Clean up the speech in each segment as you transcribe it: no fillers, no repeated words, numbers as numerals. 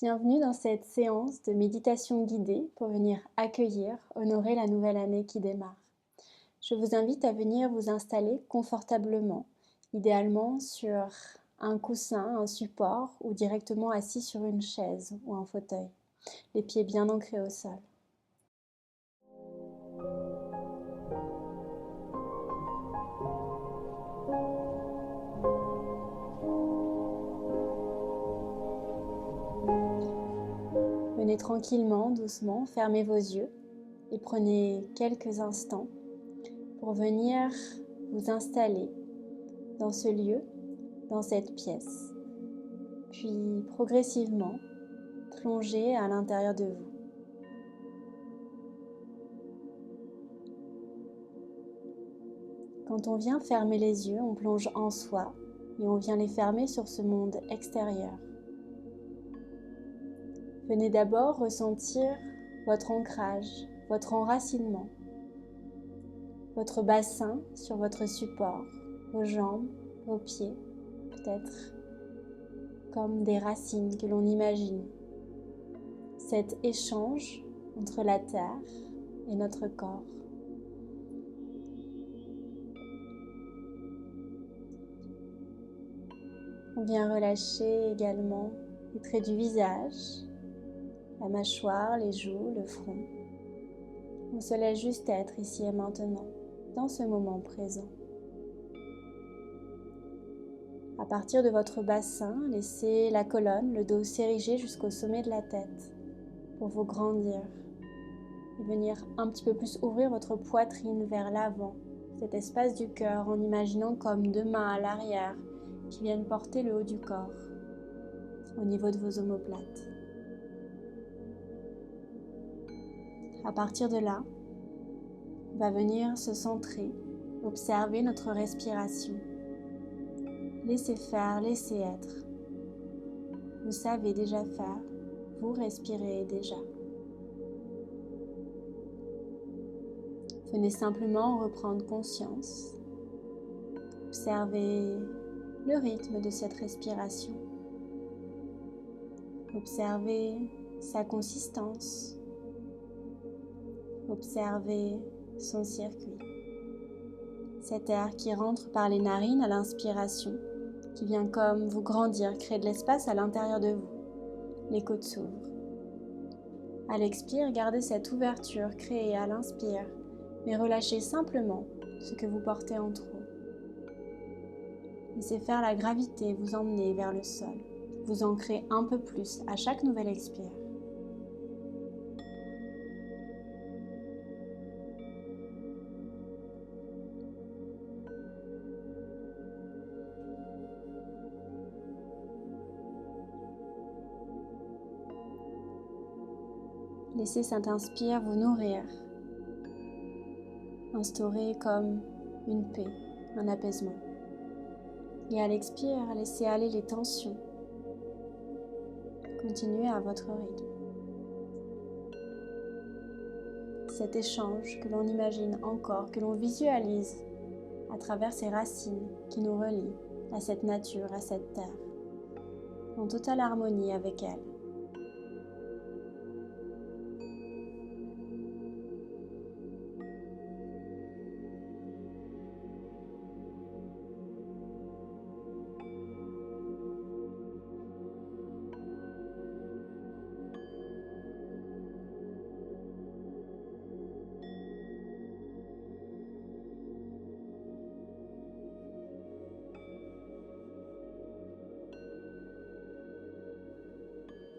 Bienvenue dans cette séance de méditation guidée pour venir accueillir, honorer la nouvelle année qui démarre. Je vous invite à venir vous installer confortablement, idéalement sur un coussin, un support ou directement assis sur une chaise ou un fauteuil, les pieds bien ancrés au sol. Venez tranquillement, doucement, fermez vos yeux et prenez quelques instants pour venir vous installer dans ce lieu, dans cette pièce, puis progressivement plonger à l'intérieur de vous. Quand on vient fermer les yeux, on plonge en soi et on vient les fermer sur ce monde extérieur. Venez d'abord ressentir votre ancrage, votre enracinement, votre bassin sur votre support, vos jambes, vos pieds, peut-être comme des racines que l'on imagine. Cet échange entre la terre et notre corps. On vient relâcher également les traits du visage, la mâchoire, les joues, le front. On se laisse juste être ici et maintenant, dans ce moment présent. À partir de votre bassin, laissez la colonne, le dos s'ériger jusqu'au sommet de la tête pour vous grandir et venir un petit peu plus ouvrir votre poitrine vers l'avant, cet espace du cœur, en imaginant comme deux mains à l'arrière qui viennent porter le haut du corps au niveau de vos omoplates. À partir de là, on va venir se centrer, observer notre respiration. Laissez faire, laissez être. Vous savez déjà faire, vous respirez déjà. Venez simplement reprendre conscience. Observez le rythme de cette respiration. Observez sa consistance. Observez son circuit. Cet air qui rentre par les narines à l'inspiration, qui vient comme vous grandir, créer de l'espace à l'intérieur de vous. Les côtes s'ouvrent. À l'expire, gardez cette ouverture créée à l'inspire, mais relâchez simplement ce que vous portez en trop. Laissez faire la gravité vous emmener vers le sol. Vous ancrez un peu plus à chaque nouvelle expire. Laissez cet inspire vous nourrir, instaurer comme une paix, un apaisement. Et à l'expire, laissez aller les tensions. Continuez à votre rythme. Cet échange que l'on imagine encore, que l'on visualise à travers ces racines qui nous relient à cette nature, à cette terre, en totale harmonie avec elle.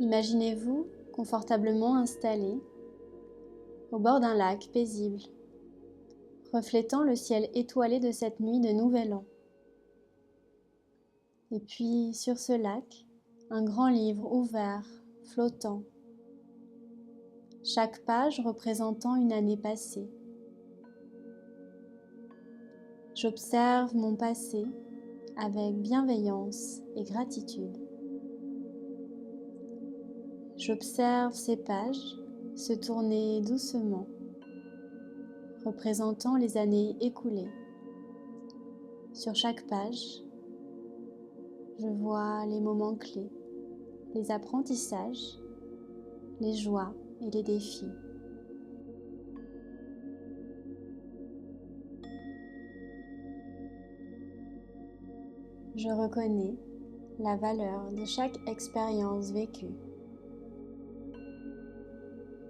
Imaginez-vous confortablement installé au bord d'un lac paisible, reflétant le ciel étoilé de cette nuit de Nouvel An. Et puis sur ce lac, un grand livre ouvert, flottant, chaque page représentant une année passée. J'observe mon passé avec bienveillance et gratitude. J'observe ces pages se tourner doucement, représentant les années écoulées. Sur chaque page, je vois les moments clés, les apprentissages, les joies et les défis. Je reconnais la valeur de chaque expérience vécue.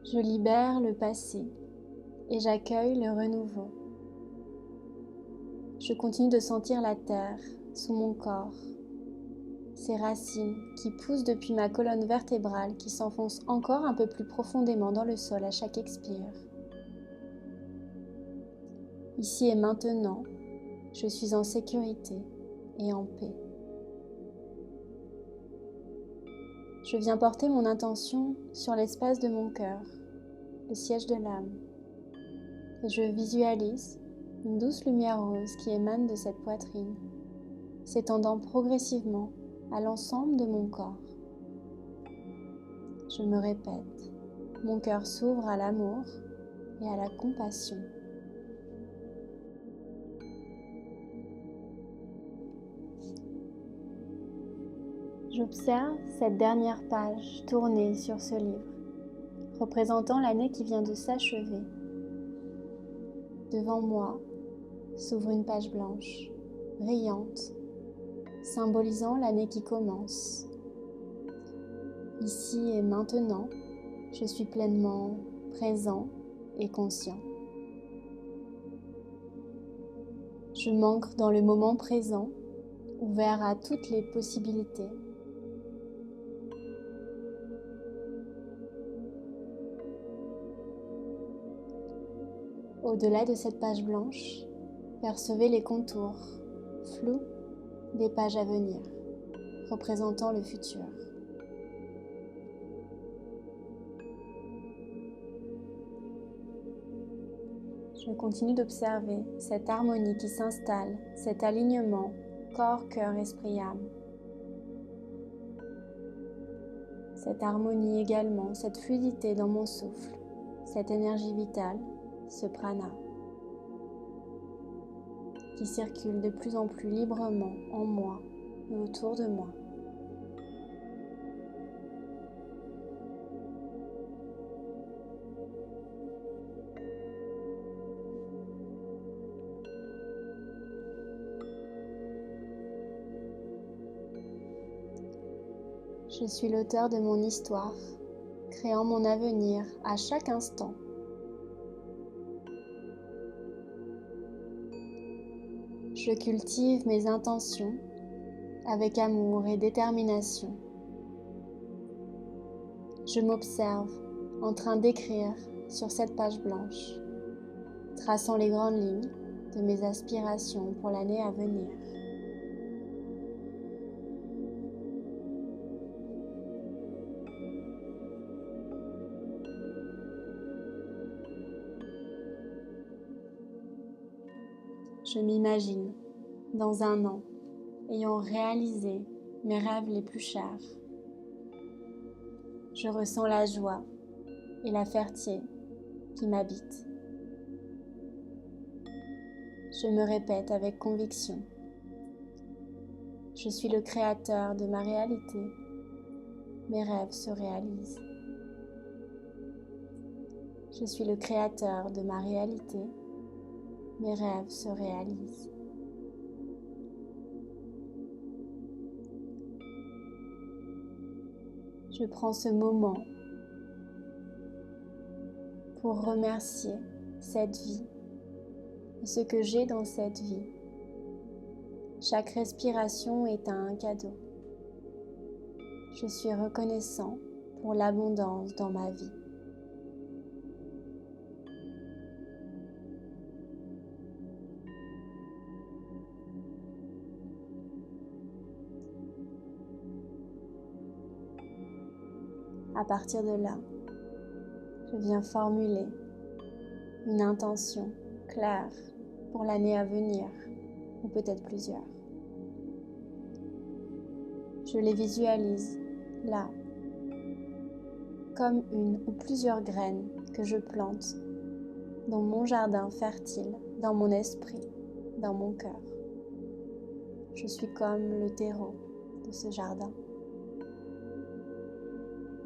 Je libère le passé et j'accueille le renouveau. Je continue de sentir la terre sous mon corps, ses racines qui poussent depuis ma colonne vertébrale qui s'enfoncent encore un peu plus profondément dans le sol à chaque expire. Ici et maintenant, je suis en sécurité et en paix. Je viens porter mon intention sur l'espace de mon cœur, le siège de l'âme, et je visualise une douce lumière rose qui émane de cette poitrine, s'étendant progressivement à l'ensemble de mon corps. Je me répète, mon cœur s'ouvre à l'amour et à la compassion. J'observe cette dernière page tournée sur ce livre, représentant l'année qui vient de s'achever. Devant moi s'ouvre une page blanche, brillante, symbolisant l'année qui commence. Ici et maintenant, je suis pleinement présent et conscient. Je m'ancre dans le moment présent, ouvert à toutes les possibilités. Au-delà de cette page blanche, percevez les contours flous des pages à venir, représentant le futur. Je continue d'observer cette harmonie qui s'installe, cet alignement corps, cœur, esprit, âme. Cette harmonie également, cette fluidité dans mon souffle, cette énergie vitale, ce prana, qui circule de plus en plus librement en moi et autour de moi. Je suis l'auteur de mon histoire, créant mon avenir à chaque instant. Je cultive mes intentions avec amour et détermination. Je m'observe en train d'écrire sur cette page blanche, traçant les grandes lignes de mes aspirations pour l'année à venir. Je m'imagine, dans un an, ayant réalisé mes rêves les plus chers. Je ressens la joie et la fierté qui m'habitent. Je me répète avec conviction. Je suis le créateur de ma réalité. Mes rêves se réalisent. Je suis le créateur de ma réalité. Mes rêves se réalisent. Je prends ce moment pour remercier cette vie et ce que j'ai dans cette vie. Chaque respiration est un cadeau. Je suis reconnaissant pour l'abondance dans ma vie. À partir de là, je viens formuler une intention claire pour l'année à venir, ou peut-être plusieurs. Je les visualise là, comme une ou plusieurs graines que je plante dans mon jardin fertile, dans mon esprit, dans mon cœur. Je suis comme le terreau de ce jardin.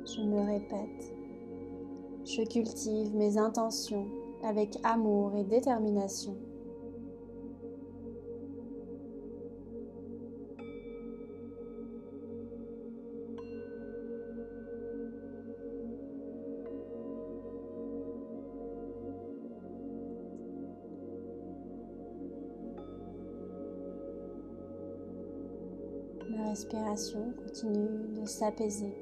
Je me répète, je cultive mes intentions avec amour et détermination. Ma respiration continue de s'apaiser,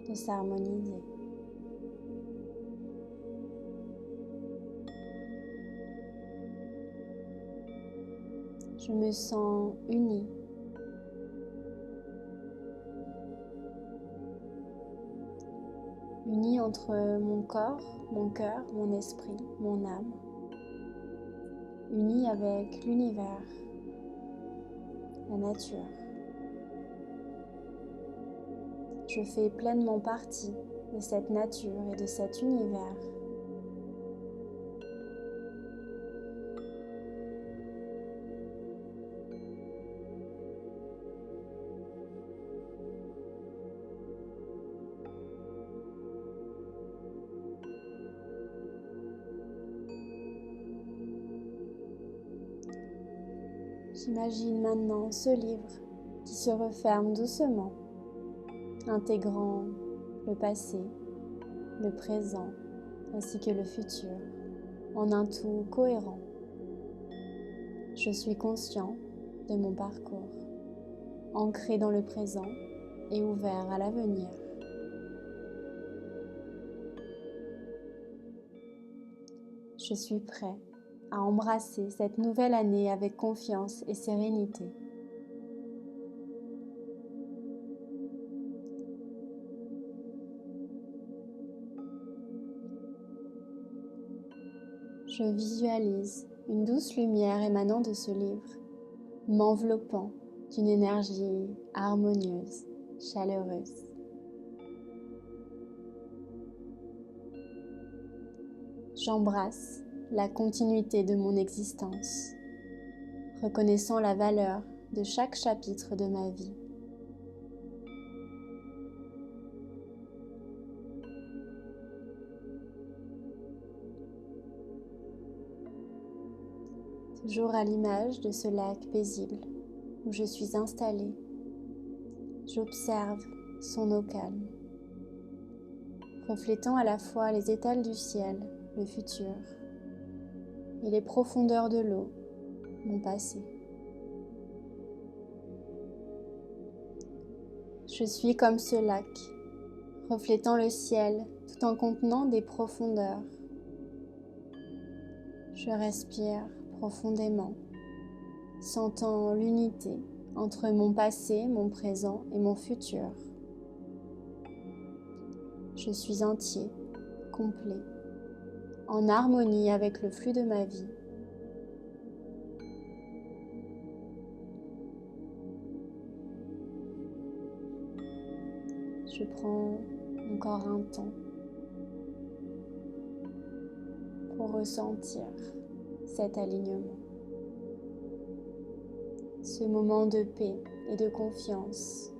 de s'harmoniser. Je me sens unie. Unie entre mon corps, mon cœur, mon esprit, mon âme. Unie avec l'univers, la nature. Je fais pleinement partie de cette nature et de cet univers. J'imagine maintenant ce livre qui se referme doucement, intégrant le passé, le présent ainsi que le futur en un tout cohérent. Je suis conscient de mon parcours, ancré dans le présent et ouvert à l'avenir. Je suis prêt à embrasser cette nouvelle année avec confiance et sérénité. Je visualise une douce lumière émanant de ce livre, m'enveloppant d'une énergie harmonieuse, chaleureuse. J'embrasse la continuité de mon existence, reconnaissant la valeur de chaque chapitre de ma vie. Toujours à l'image de ce lac paisible où je suis installée, j'observe son eau calme, reflétant à la fois les étals du ciel, le futur, et les profondeurs de l'eau, mon passé. Je suis comme ce lac, reflétant le ciel tout en contenant des profondeurs. Je respire profondément, sentant l'unité entre mon passé, mon présent et mon futur. Je suis entier, complet, en harmonie avec le flux de ma vie. Je prends encore un temps pour ressentir cet alignement, ce moment de paix et de confiance.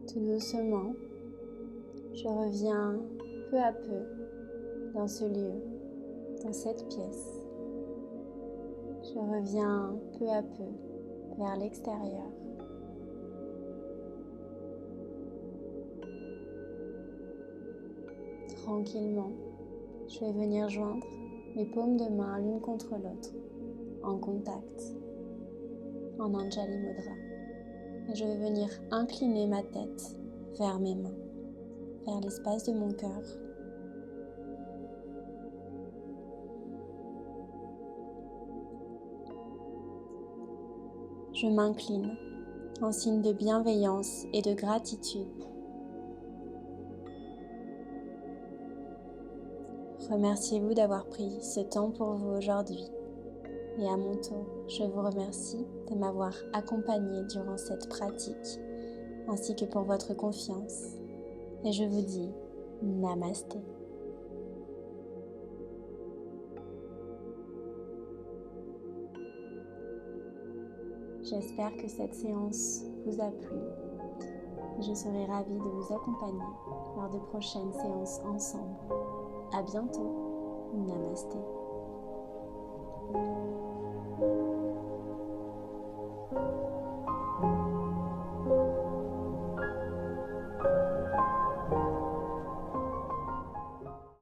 Tout doucement, je reviens peu à peu dans ce lieu, dans cette pièce. Je reviens peu à peu vers l'extérieur. Tranquillement, je vais venir joindre mes paumes de main l'une contre l'autre, en contact, en Anjali Mudra. Et je vais venir incliner ma tête vers mes mains, vers l'espace de mon cœur. Je m'incline en signe de bienveillance et de gratitude. Remerciez-vous d'avoir pris ce temps pour vous aujourd'hui. Et à mon tour, je vous remercie de m'avoir accompagné durant cette pratique, ainsi que pour votre confiance. Et je vous dis Namasté. J'espère que cette séance vous a plu. Je serai ravie de vous accompagner lors de prochaines séances ensemble. À bientôt. Namasté.